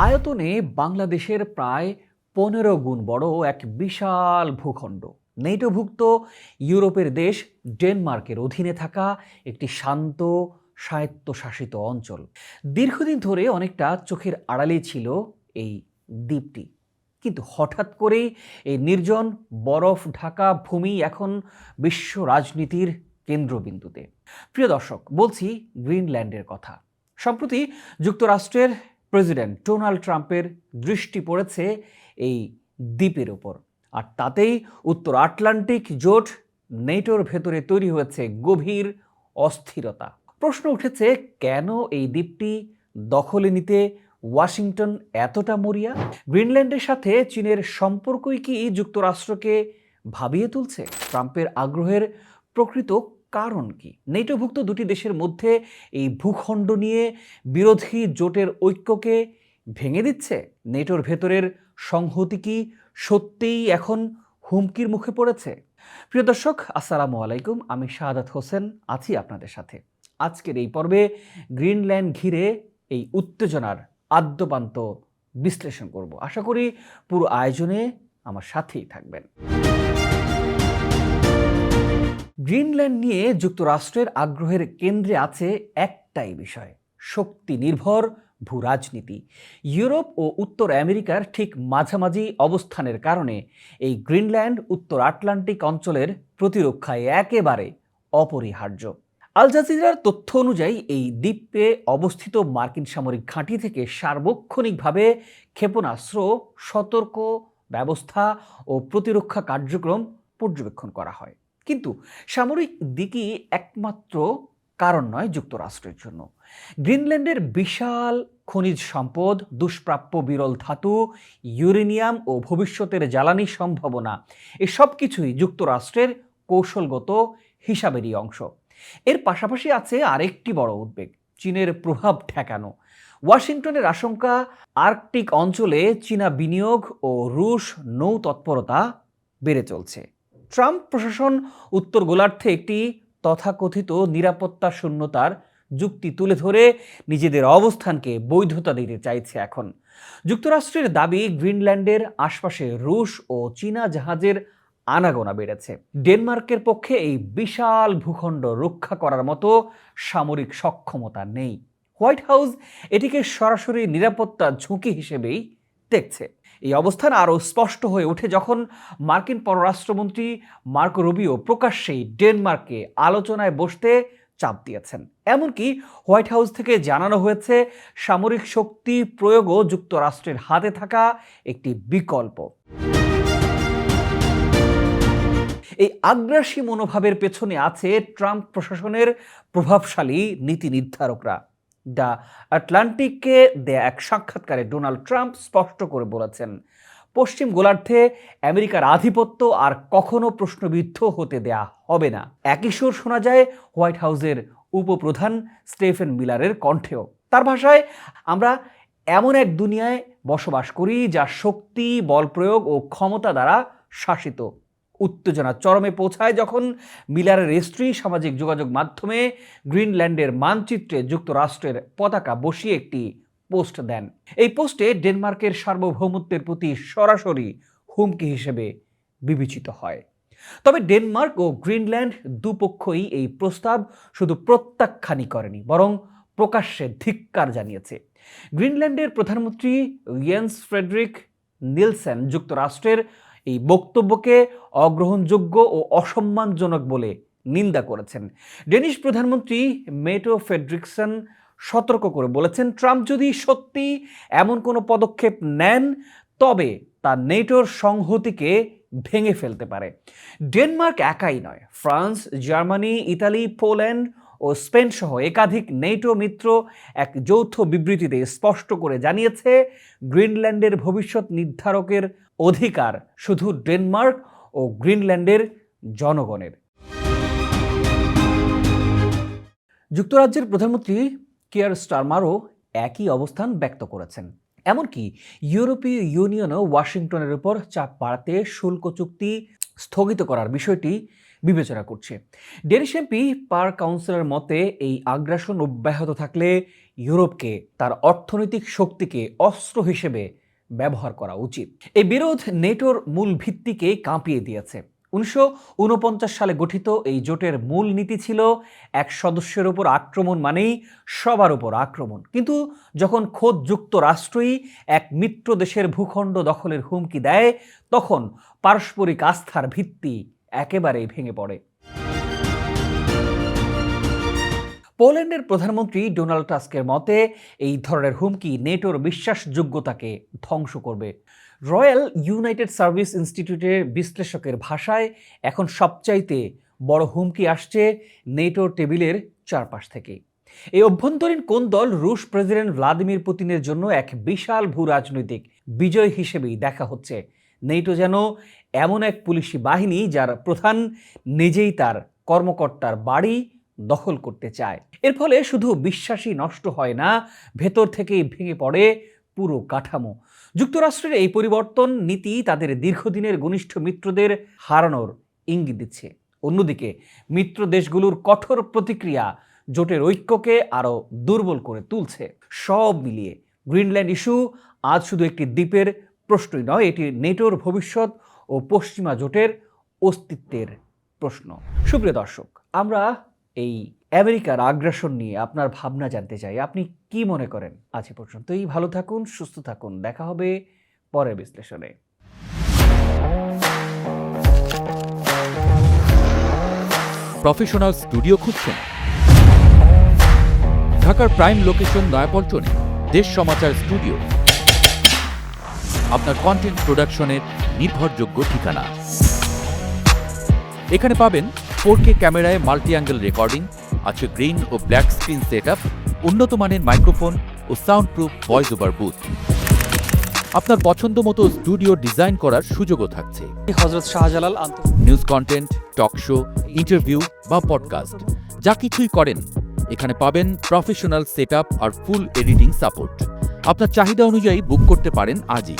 আয়তনে বাংলাদেশের প্রায় ১৫ গুণ বড় এক বিশাল ভূখণ্ড। নেটোভুক্ত ইউরোপের দেশ ডেনমার্কের অধীনে থাকা একটি শান্ত স্বায়ত্তশাসিত অঞ্চল। দীর্ঘদিন ধরে অনেকটা চোখের আড়ালেই ছিল এই দ্বীপটি, কিন্তু হঠাৎ করেই এই নির্জন বরফ ঢাকা ভূমি এখন বিশ্ব রাজনীতির কেন্দ্রবিন্দুতে। প্রিয় দর্শক, বলছি গ্রিনল্যান্ডের কথা। সম্প্রতি যুক্তরাষ্ট্রের প্রেসিডেন্ট ডোনাল্ড ট্রাম্পের দৃষ্টি পড়েছে এই দ্বীপের ওপর, আর তাতেই উত্তর আটলান্টিক জোট নেটোর ভেতরে তৈরি হয়েছে গভীর অস্থিরতা। প্রশ্ন উঠেছে, কেন এই দ্বীপটি দখলে নিতে ওয়াশিংটন এতটা মরিয়া? গ্রিনল্যান্ডের সাথে চীনের সম্পর্কই কি যুক্তরাষ্ট্রকে ভাবিয়ে তুলছে? ট্রাম্পের আগ্রহের প্রকৃত কারণ কি? নেটোভুক্ত দুটি দেশের মধ্যে এই ভূখণ্ড নিয়ে বিরোধী জোটের ঐক্যকে ভেঙে দিচ্ছে? নেটোর ভেতরের সংহতি কি সত্যিই এখন হুমকির মুখে পড়েছে? প্রিয় দর্শক, আসসালামু আলাইকুম। আমি শাহাদাত হোসেন আছি আপনাদের সাথে। আজকের এই পর্বে গ্রিনল্যান্ড ঘিরে এই উত্তেজনার আদ্যপান্ত বিশ্লেষণ করব। আশা করি পুরো আয়োজনে আমার সাথেই থাকবেন। গ্রিনল্যান্ড নিয়ে যুক্তরাষ্ট্রের আগ্রহের কেন্দ্রে আছে একটাই বিষয়: শক্তি নির্ভর ভূ রাজনীতি। ইউরোপ ও উত্তর আমেরিকার ঠিক মাঝামাঝি অবস্থানের কারণে এই গ্রিনল্যান্ড উত্তর আটলান্টিক অঞ্চলের প্রতিরক্ষায় একেবারে অপরিহার্য। আল জাজিরার তথ্য অনুযায়ী এই দ্বীপে অবস্থিত মার্কিন সামরিক ঘাঁটি থেকে সার্বক্ষণিকভাবে ক্ষেপণাস্ত্র, সতর্ক ব্যবস্থা ও প্রতিরক্ষা কার্যক্রম পর্যবেক্ষণ করা হয়। কিন্তু সামরিক দিকই একমাত্র কারণ নয় যুক্তরাষ্ট্রের জন্য। গ্রিনল্যান্ডের বিশাল খনিজ সম্পদ, দুষ্প্রাপ্য বিরল ধাতু, ইউরেনিয়াম ও ভবিষ্যতের জ্বালানি সম্ভাবনা, এসব কিছুই যুক্তরাষ্ট্রের কৌশলগত হিসাবেরই অংশ। এর পাশাপাশি আছে আরেকটি বড় উদ্বেগ: চীনের প্রভাব ঠেকানো। ওয়াশিংটনের আশঙ্কা, আর্কটিক অঞ্চলে চীনা বিনিয়োগ ও রুশ নৌ তৎপরতা বেড়ে চলছে। ট্রাম্প প্রশাসন উত্তর গোলার্ধে একটি তথাকথিত নিরাপত্তা শূন্যতার যুক্তি তুলে ধরে নিজেদের অবস্থানকে বৈধতা দিতে চাইছে এখন। যুক্তরাষ্ট্রের দাবি, গ্রিনল্যান্ডের আশপাশে রুশ ও চীনা জাহাজের আনাগোনা বেড়েছে। ডেনমার্কের পক্ষে এই বিশাল ভূখণ্ড রক্ষা করার মতো সামরিক সক্ষমতা নেই। হোয়াইট হাউস এটিকে সরাসরি নিরাপত্তা ঝুঁকি হিসেবেই দেখছে। এই অবস্থান আরও স্পষ্ট হয়ে ওঠে যখন মার্কিন পররাষ্ট্রমন্ত্রী মার্কো রুবিও প্রকাশ্যেই ডেনমার্ককে আলোচনায় বসতে চাপ দিয়েছেন। এমনকি হোয়াইট হাউস থেকে জানানো হয়েছে, সামরিক শক্তি প্রয়োগও যুক্তরাষ্ট্রের হাতে থাকা একটি বিকল্প। এই আগ্রাসী মনোভাবের পেছনে আছে ট্রাম্প প্রশাসনের প্রভাবশালী নীতি নির্ধারকরা। দ্য আটলান্টিককে দেয়া এক সাক্ষাৎকারে ডোনাল্ড ট্রাম্প স্পষ্ট করে বলেছেন, পশ্চিম গোলার্ধে আমেরিকার আধিপত্য আর কখনো প্রশ্নবিদ্ধ হতে দেয়া হবে না। একই সুর শোনা যায় হোয়াইট হাউসের উপপ্রধান স্টেফেন মিলারের কণ্ঠেও। তার ভাষায়, আমরা এমন এক দুনিয়ায় বসবাস করি যা শক্তি, বল প্রয়োগ ও ক্ষমতা দ্বারা শাসিত। উত্তেজনা চরমে পৌঁছায় যখন মিলারের স্ত্রী সামাজিক যোগাযোগ মাধ্যমে গ্রিনল্যান্ডের মানচিত্রে যুক্তরাষ্ট্রের পতাকা বসিয়ে একটি পোস্ট দেন। এই পোস্টে ডেনমার্কের সার্বভৌমত্বের প্রতি সরাসরি হুমকি হিসেবে বিবেচিত হয়। তবে ডেনমার্ক ও গ্রিনল্যান্ড দুপক্ষই এই প্রস্তাব শুধু প্রত্যাখ্যানই করেনি, বরং প্রকাশ্যে ধিক্কার জানিয়েছে। গ্রিনল্যান্ডের প্রধানমন্ত্রী ইয়েন্স ফ্রেডরিক নিলসেন যুক্তরাষ্ট্রের এই বক্তব্যকে অগ্রহণযোগ্য ও অসম্মানজনক বলে নিন্দা করেছেন। ডেনিশ প্রধানমন্ত্রী মেটো ফ্রেডরিকসন সতর্ক করে বলেছেন, ট্রাম্প যদি সত্যি এমন কোনো পদক্ষেপ নেন তবে তা নেটোর সংহতিকে ভেঙে ফেলতে পারে। ডেনমার্ক একাই নয়, ফ্রান্স, জার্মানি, ইতালি, পোল্যান্ড ও স্পেন সহ একাধিক নেটো মিত্র এক যৌথ বিবৃতিতে স্পষ্ট করে জানিয়েছে, গ্রিনল্যান্ডের ভবিষ্যৎ নির্ধারকের অধিকার শুধু ডেনমার্ক ও গ্রিনল্যান্ডের জনগণের। যুক্তরাজ্যের প্রধানমন্ত্রী কিয়ার স্টারমারও একই অবস্থান ব্যক্ত করেছেন। এমনকি ইউরোপীয় ইউনিয়নও ওয়াশিংটনের উপর চাপ বাড়াতে শুল্ক চুক্তি স্থগিত করার বিষয়টি বিবেচনা করছে। ডেনিশ এমপি পার কাউন্সিলের মতে এই আগ্রাসন অব্যাহত থাকলে ইউরোপকে তার অর্থনৈতিক শক্তিকে অস্ত্র হিসেবে ব্যবহার করা উচিত। এই বিরোধ নেটোর মূল ভিত্তিকে কাঁপিয়ে দিয়েছে। 1949 সালে গঠিত এই জোটের মূল নীতি ছিল এক সদস্যের উপর আক্রমণ মানেই সবার উপর আক্রমণ। কিন্তু যখন খোদ যুক্তরাষ্ট্রই এক মিত্র দেশের ভূখণ্ড দখলের হুমকি দেয়, তখন পারস্পরিক আস্থার ভিত্তি একেবারেই ভেঙে পড়ে। পোল্যান্ডের প্রধানমন্ত্রী ডোনাল্ড টাস্কের মতে এই ধরনের হুমকি নেটোর বিশ্বাসযোগ্যতাকে ধ্বংস করবে। রয়্যাল ইউনাইটেড সার্ভিস ইনস্টিটিউটের বিশ্লেষকের ভাষায় এখন সবচাইতে বড় হুমকি আসছে নেটোর টেবিলের চারপাশ থেকে। এই অভ্যন্তরীণ কোন্দল রুশ প্রেসিডেন্ট ভ্লাদিমির পুতিনের জন্য এক বিশাল ভূ রাজনৈতিক বিজয় হিসেবেই দেখা হচ্ছে। নেটো যেন এমন এক পুলিশি বাহিনী যার প্রধান নিজেই তার কর্মকর্তার বাড়ি দখল করতে চায়। এর ফলে শুধু বিশ্বাসই নষ্ট হয় না, ভেতর থেকেই ভেঙে পড়ে পুরো কাঠামো। যুক্তরাষ্ট্রের এই পরিবর্তন নীতি তাদের দীর্ঘদিনের ঘনিষ্ঠ মিত্রদের হারানোর ইঙ্গিত দিচ্ছে। অন্যদিকে মিত্র দেশগুলোর কঠোর প্রতিক্রিয়া জোটের ঐক্যকে আরও দুর্বল করে তুলছে। সব মিলিয়ে গ্রিনল্যান্ড ইস্যু আজ শুধু একটি দ্বীপের প্রশ্নই নয়, এটি নেটোর ভবিষ্যৎ ও পশ্চিমা জোটের অস্তিত্বের প্রশ্ন। সুপ্রিয় দর্শক, আমরা এই আমেরিকার আগ্রাসন নিয়ে আপনার ভাবনা জানতে চাই। আপনি কি মনে করেন? আজ এ পর্যন্তই। ভালো থাকুন, সুস্থ থাকুন। দেখা হবে পরের বিশ্লেষণে। প্রফেশনাল স্টুডিও খুঁজছেন? ঢাকার প্রাইম লোকেশন নয়াপল্টনে দেশ সমাচার স্টুডিও আপনার কন্টেন্ট প্রোডাকশনের নির্ভরযোগ্য ঠিকানা। এখানে পাবেন 4K ক্যামেরায় মাল্টি অ্যাঙ্গেল রেকর্ডিং, আছে গ্রিন ও ব্ল্যাক স্ক্রিন সেটআপ, উন্নত মানের মাইক্রোফোন ও sound proof voice over booth. আপনার পছন্দ মতো স্টুডিও ডিজাইন করার সুযোগও থাকছে। Hazrat Shahjalal news content, talk show, interview বা পডকাস্ট যা কিছুই করেন এখানে পাবেন প্রফেশনাল সেটআপ আর ফুল এডিটিং সাপোর্ট। আপনার চাহিদা অনুযায়ী বুক করতে পারেন আজই।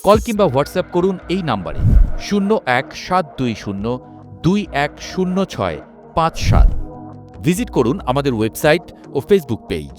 কল কিংবা হোয়াটসঅ্যাপ করুন এই নাম্বারে 017202106557। ভিজিট করুন আমাদের ওয়েবসাইট ও ফেসবুক পেজ।